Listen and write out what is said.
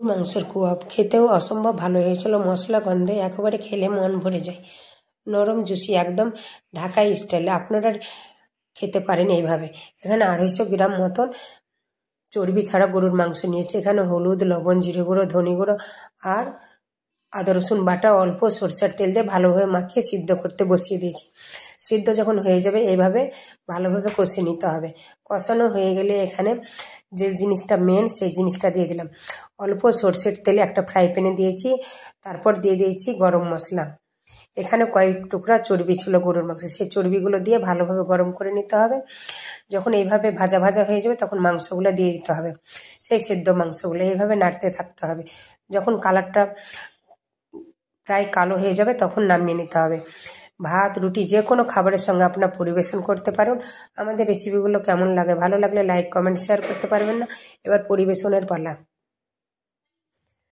মাংসের কুয়াব খেতেও অসম্ভব ভালো হয়েছিল। মশলা গন্ধে একেবারে খেলে মন ভরে যায়। নরম জুসি একদম ঢাকাই স্টাইলে আপনারা খেতে পারেন এইভাবে। এখানে 250 গ্রাম মতন চর্বি ছাড়া গরুর মাংস নিয়েছি। এখানে হলুদ, লবণ, জিরে গুঁড়ো, ধনে গুঁড়ো আর আদা রসুন বাটা, অল্প সরষের তেল দিয়ে ভালোভাবে মাখিয়ে সিদ্ধ করতে বসিয়ে দিয়েছি। সিদ্ধ যখন হয়ে যাবে এইভাবে ভালোভাবে কষে নিতে হবে। কষানো হয়ে গেলে এখানে যে জিনিসটা মেন সেই জিনিসটা দিয়ে দিলাম। অল্প সরষের তেলে একটা ফ্রাই প্যানে দিয়েছি, তারপর দিয়ে দিয়েছি গরম মশলা। এখানে কয়েক টুকরা চর্বি ছিল গরুর মাংস, সেই চর্বিগুলো দিয়ে ভালোভাবে গরম করে নিতে হবে। যখন এইভাবে ভাজা ভাজা হয়ে যাবে তখন মাংসগুলো দিয়ে দিতে হবে, সেই সেদ্ধ মাংসগুলো এইভাবে নাড়তে থাকতে হবে। যখন কালারটা প্রায় কালো হয়ে যাবে তখন নামিয়ে নিতে হবে। ভাত, রুটি যে কোনো খাবারের সঙ্গে আপনার পরিবেশন করতে পারেন। আমাদের রেসিপিগুলো কেমন লাগে, ভালো লাগলে লাইক, কমেন্ট, শেয়ার করতে পারবেন না। এবার পরিবেশনের পালা।